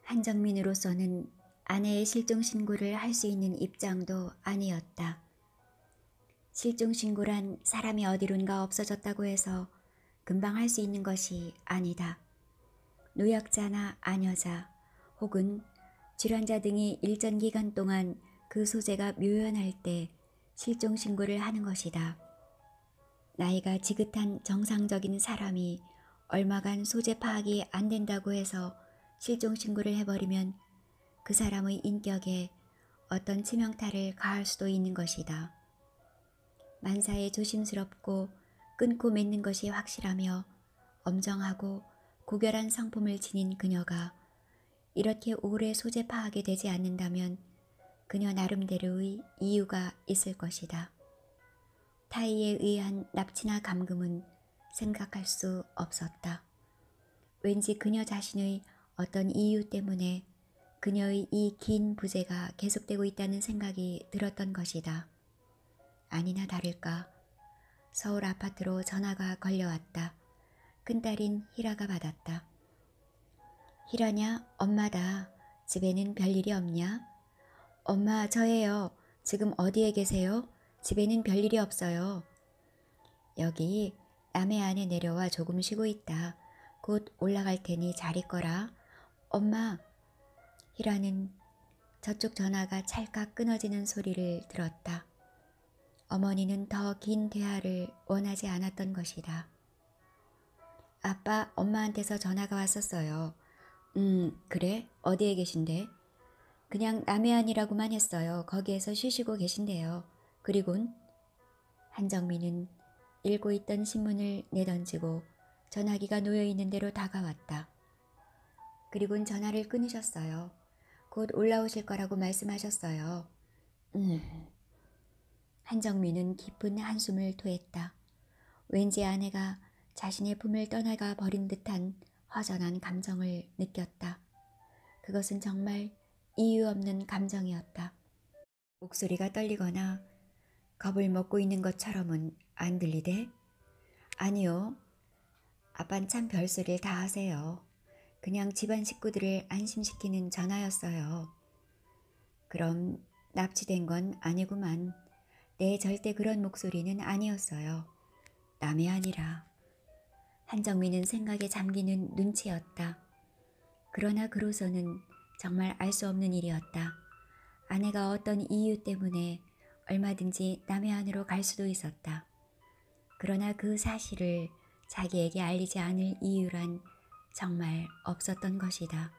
한정민으로서는 아내의 실종 신고를 할 수 있는 입장도 아니었다. 실종 신고란 사람이 어디론가 없어졌다고 해서 금방 할 수 있는 것이 아니다. 노약자나 아녀자 혹은 질환자 등이 일정 기간 동안 그 소재가 묘연할 때 실종 신고를 하는 것이다. 나이가 지긋한 정상적인 사람이 얼마간 소재 파악이 안 된다고 해서 실종 신고를 해버리면 그 사람의 인격에 어떤 치명타를 가할 수도 있는 것이다. 만사에 조심스럽고 끊고 맺는 것이 확실하며 엄정하고 고결한 성품을 지닌 그녀가 이렇게 오래 소재 파악이 되지 않는다면 그녀 나름대로의 이유가 있을 것이다. 타의에 의한 납치나 감금은 생각할 수 없었다. 왠지 그녀 자신의 어떤 이유 때문에 그녀의 이 긴 부재가 계속되고 있다는 생각이 들었던 것이다. 아니나 다를까 서울 아파트로 전화가 걸려왔다. 큰딸인 희라가 받았다. 희라냐? 엄마다. 집에는 별일이 없냐? 엄마 저예요. 지금 어디에 계세요? 집에는 별일이 없어요. 여기 남해 안에 내려와 조금 쉬고 있다. 곧 올라갈 테니 잘 있거라. 엄마. 희라는 저쪽 전화가 찰칵 끊어지는 소리를 들었다. 어머니는 더 긴 대화를 원하지 않았던 것이다. 아빠, 엄마한테서 전화가 왔었어요. 그래? 어디에 계신데? 그냥 남해안이라고만 했어요. 거기에서 쉬시고 계신데요. 그리곤 한정민은 읽고 있던 신문을 내던지고 전화기가 놓여있는 대로 다가왔다. 그리곤 전화를 끊으셨어요. 곧 올라오실 거라고 말씀하셨어요. 한정민은 깊은 한숨을 토했다. 왠지 아내가 자신의 품을 떠나가 버린 듯한 허전한 감정을 느꼈다. 그것은 정말 이유 없는 감정이었다. 목소리가 떨리거나 겁을 먹고 있는 것처럼은 안 들리대? 아니요. 아빤 참 별소리를 다 하세요. 그냥 집안 식구들을 안심시키는 전화였어요. 그럼 납치된 건 아니구만. 네, 절대 그런 목소리는 아니었어요. 남이 아니라. 한정민은 생각에 잠기는 눈치였다. 그러나 그로서는 정말 알 수 없는 일이었다. 아내가 어떤 이유 때문에 얼마든지 남의 안으로 갈 수도 있었다. 그러나 그 사실을 자기에게 알리지 않을 이유란 정말 없었던 것이다.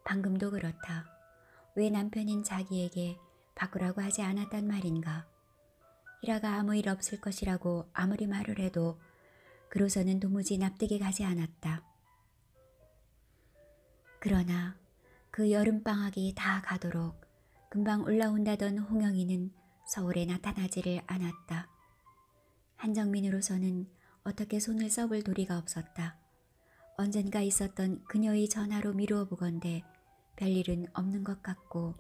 방금도 그렇다. 왜 남편인 자기에게 바꾸라고 하지 않았단 말인가. 희라가 아무 일 없을 것이라고 아무리 말을 해도 그로서는 도무지 납득이 가지 않았다. 그러나 그 여름방학이 다 가도록 금방 올라온다던 홍영이는 서울에 나타나지를 않았다. 한정민으로서는 어떻게 손을 써볼 도리가 없었다. 언젠가 있었던 그녀의 전화로 미루어 보건대 별일은 없는 것 같고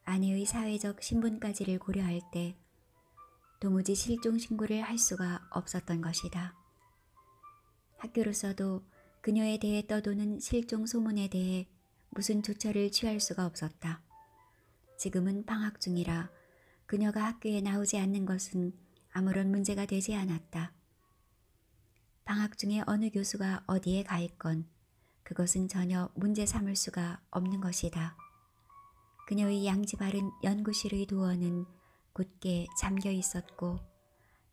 아내의 사회적 신분까지를 고려할 때 도무지 실종 신고를 할 수가 없었던 것이다. 학교로서도 그녀에 대해 떠도는 실종 소문에 대해 무슨 조처를 취할 수가 없었다. 지금은 방학 중이라 그녀가 학교에 나오지 않는 것은 아무런 문제가 되지 않았다. 방학 중에 어느 교수가 어디에 가 있건 그것은 전혀 문제 삼을 수가 없는 것이다. 그녀의 양지 바른 연구실의 도어는 굳게 잠겨 있었고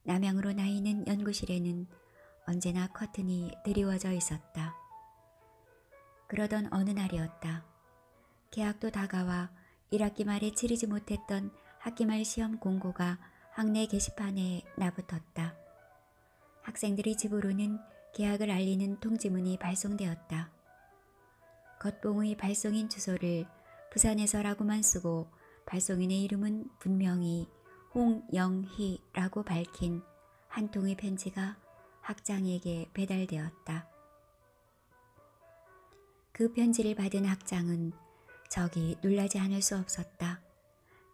남향으로 나 있는 연구실에는 언제나 커튼이 드리워져 있었다. 그러던 어느 날이었다. 개학도 다가와 1학기 말에 치르지 못했던 학기말 시험 공고가 학내 게시판에 나붙었다. 학생들의 집으로는 개학을 알리는 통지문이 발송되었다. 겉봉의 발송인 주소를 부산에서라고만 쓰고 발송인의 이름은 분명히 홍영희라고 밝힌 한 통의 편지가 학장에게 배달되었다. 그 편지를 받은 학장은 적이 놀라지 않을 수 없었다.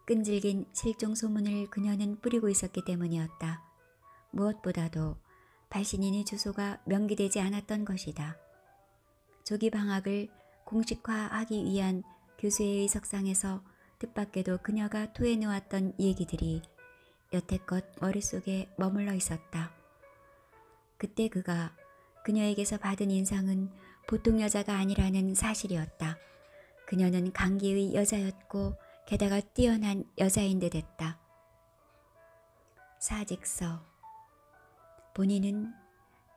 끈질긴 실종 소문을 그녀는 뿌리고 있었기 때문이었다. 무엇보다도 발신인의 주소가 명기되지 않았던 것이다. 조기 방학을 공식화하기 위한 교수의 의석상에서 뜻밖에도 그녀가 토해놓았던 얘기들이 여태껏 머릿속에 머물러 있었다. 그때 그가 그녀에게서 받은 인상은 보통 여자가 아니라는 사실이었다. 그녀는 강기의 여자였고 게다가 뛰어난 여자인 듯 했다. 사직서. 본인은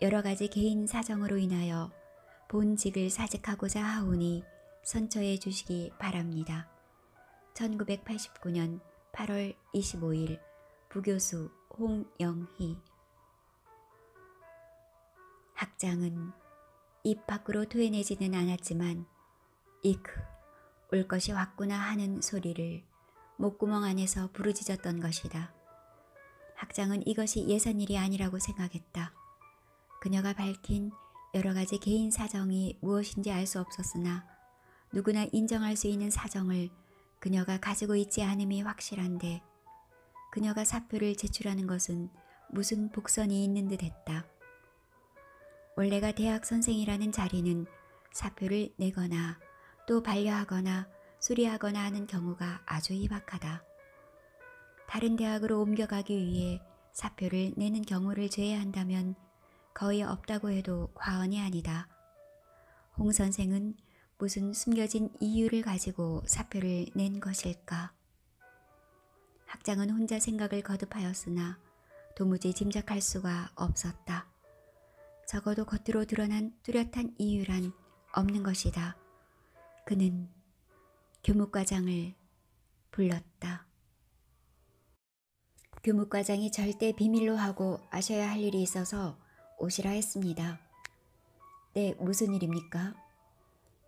여러 가지 개인 사정으로 인하여 본직을 사직하고자 하오니 선처해 주시기 바랍니다. 1989년 8월 25일 부교수 홍영희. 학장은 입 밖으로 토해내지는 않았지만 이크, 올 것이 왔구나 하는 소리를 목구멍 안에서 부르짖었던 것이다. 학장은 이것이 예선일이 아니라고 생각했다. 그녀가 밝힌 여러 가지 개인 사정이 무엇인지 알 수 없었으나 누구나 인정할 수 있는 사정을 그녀가 가지고 있지 않음이 확실한데 그녀가 사표를 제출하는 것은 무슨 복선이 있는 듯 했다. 원래가 대학 선생이라는 자리는 사표를 내거나 또 반려하거나 수리하거나 하는 경우가 아주 희박하다. 다른 대학으로 옮겨가기 위해 사표를 내는 경우를 제외한다면 거의 없다고 해도 과언이 아니다. 홍 선생은 무슨 숨겨진 이유를 가지고 사표를 낸 것일까? 학장은 혼자 생각을 거듭하였으나 도무지 짐작할 수가 없었다. 적어도 겉으로 드러난 뚜렷한 이유란 없는 것이다. 그는 교무과장을 불렀다. 교무과장이 절대 비밀로 하고 아셔야 할 일이 있어서 오시라 했습니다. 네, 무슨 일입니까?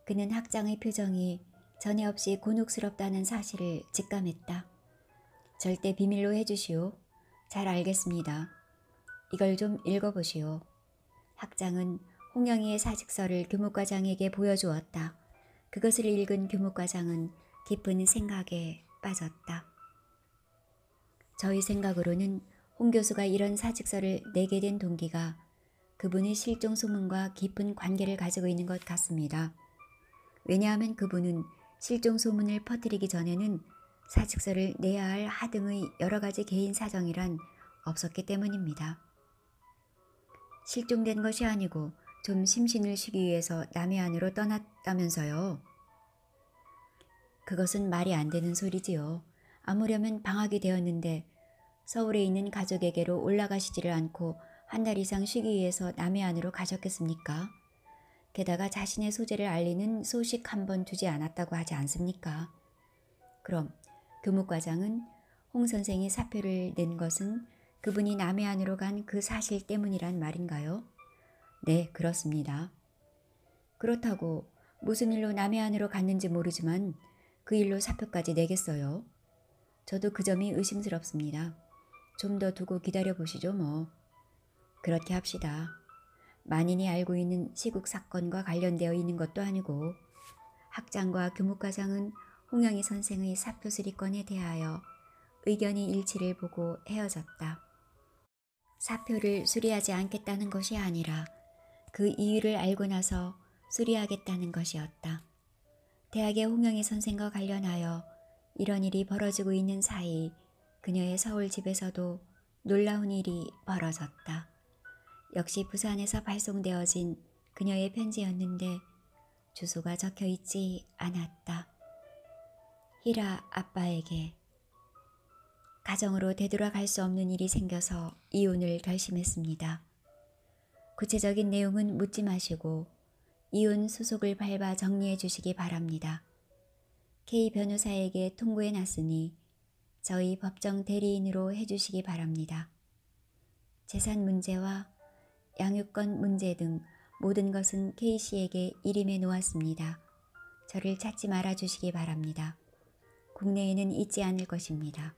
그는 학장의 표정이 전에 없이 곤혹스럽다는 사실을 직감했다. 절대 비밀로 해주시오. 잘 알겠습니다. 이걸 좀 읽어보시오. 학장은 홍영희의 사직서를 교무과장에게 보여주었다. 그것을 읽은 교무과장은 깊은 생각에 빠졌다. 저희 생각으로는 홍 교수가 이런 사직서를 내게 된 동기가 그분의 실종 소문과 깊은 관계를 가지고 있는 것 같습니다. 왜냐하면 그분은 실종 소문을 퍼뜨리기 전에는 사직서를 내야 할 하등의 여러 가지 개인 사정이란 없었기 때문입니다. 실종된 것이 아니고 좀 심신을 쉬기 위해서 남해 안으로 떠났다면서요. 그것은 말이 안 되는 소리지요. 아무려면 방학이 되었는데 서울에 있는 가족에게로 올라가시지를 않고 한 달 이상 쉬기 위해서 남해 안으로 가셨겠습니까? 게다가 자신의 소재를 알리는 소식 한 번 주지 않았다고 하지 않습니까? 그럼 교무과장은 홍 선생이 사표를 낸 것은 그분이 남해 안으로 간 그 사실 때문이란 말인가요? 네, 그렇습니다. 그렇다고 무슨 일로 남해 안으로 갔는지 모르지만 그 일로 사표까지 내겠어요? 저도 그 점이 의심스럽습니다. 좀 더 두고 기다려보시죠 뭐. 그렇게 합시다. 만인이 알고 있는 시국 사건과 관련되어 있는 것도 아니고 학장과 교무과장은 홍영희 선생의 사표 수리건에 대하여 의견이 일치를 보고 헤어졌다. 사표를 수리하지 않겠다는 것이 아니라 그 이유를 알고 나서 수리하겠다는 것이었다. 대학의 홍영희 선생과 관련하여 이런 일이 벌어지고 있는 사이 그녀의 서울 집에서도 놀라운 일이 벌어졌다. 역시 부산에서 발송되어진 그녀의 편지였는데 주소가 적혀 있지 않았다. 희라 아빠에게 가정으로 되돌아갈 수 없는 일이 생겨서 이혼을 결심했습니다. 구체적인 내용은 묻지 마시고 이혼 수속을 밟아 정리해 주시기 바랍니다. K 변호사에게 통보해 놨으니 저희 법정 대리인으로 해주시기 바랍니다. 재산 문제와 양육권 문제 등 모든 것은 K씨에게 일임해 놓았습니다. 저를 찾지 말아주시기 바랍니다. 국내에는 있지 않을 것입니다.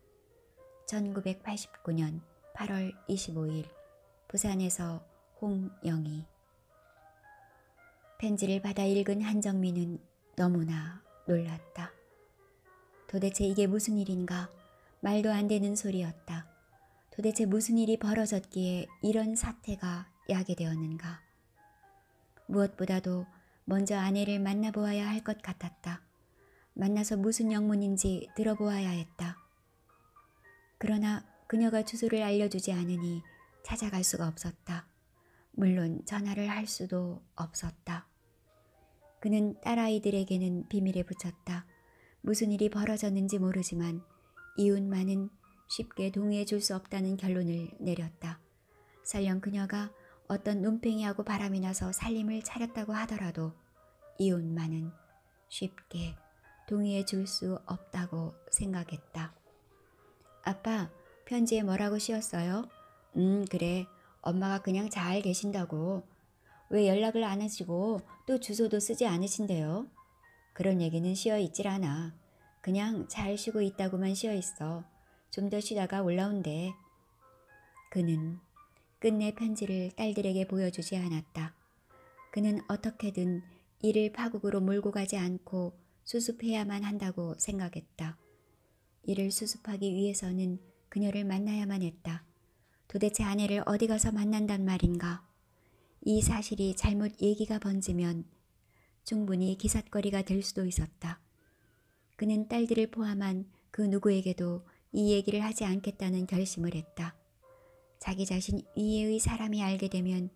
1989년 8월 25일 부산에서 홍영희. 편지를 받아 읽은 한정민은 너무나 놀랐다. 도대체 이게 무슨 일인가? 말도 안 되는 소리였다. 도대체 무슨 일이 벌어졌기에 이런 사태가 야게 되었는가? 무엇보다도 먼저 아내를 만나보아야 할 것 같았다. 만나서 무슨 영문인지 들어보아야 했다. 그러나 그녀가 주소를 알려주지 않으니 찾아갈 수가 없었다. 물론 전화를 할 수도 없었다. 그는 딸아이들에게는 비밀에 붙였다. 무슨 일이 벌어졌는지 모르지만 이웃만은 쉽게 동의해 줄 수 없다는 결론을 내렸다. 설령 그녀가 어떤 눈팽이하고 바람이 나서 살림을 차렸다고 하더라도 이웃만은 쉽게 동의해 줄 수 없다고 생각했다. 아빠, 편지에 뭐라고 씌웠어요? 그래. 엄마가 그냥 잘 계신다고. 왜 연락을 안 하시고 또 주소도 쓰지 않으신대요? 그런 얘기는 씌어 있질 않아. 그냥 잘 쉬고 있다고만 씌어 있어. 좀 더 쉬다가 올라온대. 그는 끝내 편지를 딸들에게 보여주지 않았다. 그는 어떻게든 이를 파국으로 몰고 가지 않고 수습해야만 한다고 생각했다. 이를 수습하기 위해서는 그녀를 만나야만 했다. 도대체 아내를 어디 가서 만난단 말인가? 이 사실이 잘못 얘기가 번지면 충분히 기삿거리가 될 수도 있었다. 그는 딸들을 포함한 그 누구에게도 이 얘기를 하지 않겠다는 결심을 했다. 자기 자신 이외의 사람이 알게 되면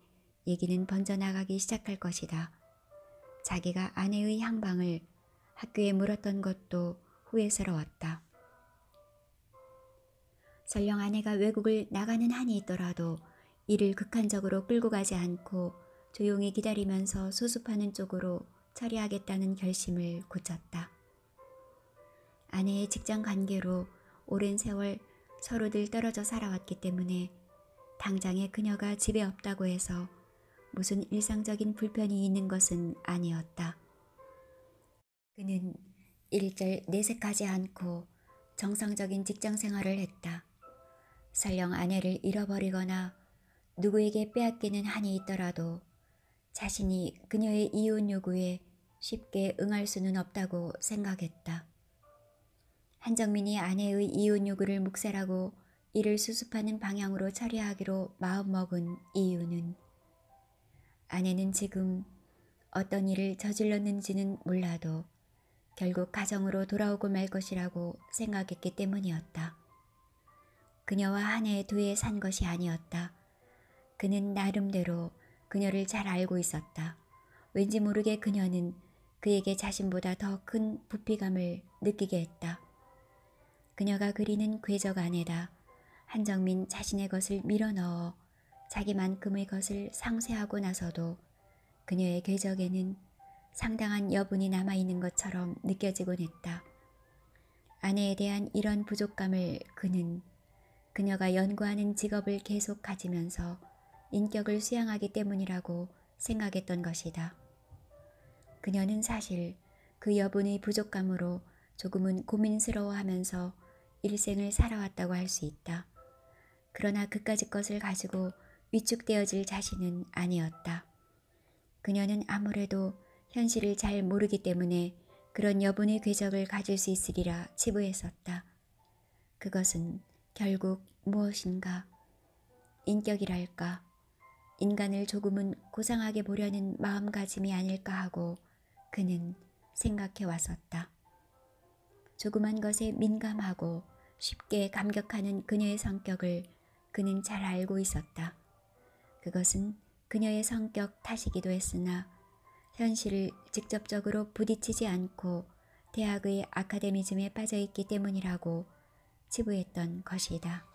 얘기는 번져나가기 시작할 것이다. 자기가 아내의 향방을 학교에 물었던 것도 후회스러웠다. 설령 아내가 외국을 나가는 한이 있더라도 이를 극한적으로 끌고 가지 않고 조용히 기다리면서 수습하는 쪽으로 처리하겠다는 결심을 굳혔다. 아내의 직장 관계로 오랜 세월 서로들 떨어져 살아왔기 때문에 당장에 그녀가 집에 없다고 해서 무슨 일상적인 불편이 있는 것은 아니었다. 그는 일절 내색하지 않고 정상적인 직장 생활을 했다. 설령 아내를 잃어버리거나 누구에게 빼앗기는 한이 있더라도 자신이 그녀의 이혼 요구에 쉽게 응할 수는 없다고 생각했다. 한정민이 아내의 이혼 요구를 묵살하고 이를 수습하는 방향으로 처리하기로 마음먹은 이유는 아내는 지금 어떤 일을 저질렀는지는 몰라도 결국 가정으로 돌아오고 말 것이라고 생각했기 때문이었다. 그녀와 한 해 두 해 산 것이 아니었다. 그는 나름대로 그녀를 잘 알고 있었다. 왠지 모르게 그녀는 그에게 자신보다 더 큰 부피감을 느끼게 했다. 그녀가 그리는 궤적 안에다 한정민 자신의 것을 밀어넣어 자기만큼의 것을 상쇄하고 나서도 그녀의 궤적에는 상당한 여분이 남아있는 것처럼 느껴지곤 했다. 아내에 대한 이런 부족감을 그는 그녀가 연구하는 직업을 계속 가지면서 인격을 수양하기 때문이라고 생각했던 것이다. 그녀는 사실 그 여분의 부족감으로 조금은 고민스러워하면서 일생을 살아왔다고 할 수 있다. 그러나 그까짓 것을 가지고 위축되어질 자신은 아니었다. 그녀는 아무래도 현실을 잘 모르기 때문에 그런 여분의 궤적을 가질 수 있으리라 치부했었다. 그것은 결국 무엇인가? 인격이랄까? 인간을 조금은 고상하게 보려는 마음가짐이 아닐까 하고 그는 생각해 왔었다. 조그만 것에 민감하고 쉽게 감격하는 그녀의 성격을 그는 잘 알고 있었다. 그것은 그녀의 성격 탓이기도 했으나 현실을 직접적으로 부딪히지 않고 대학의 아카데미즘에 빠져있기 때문이라고 치부했던 것이다.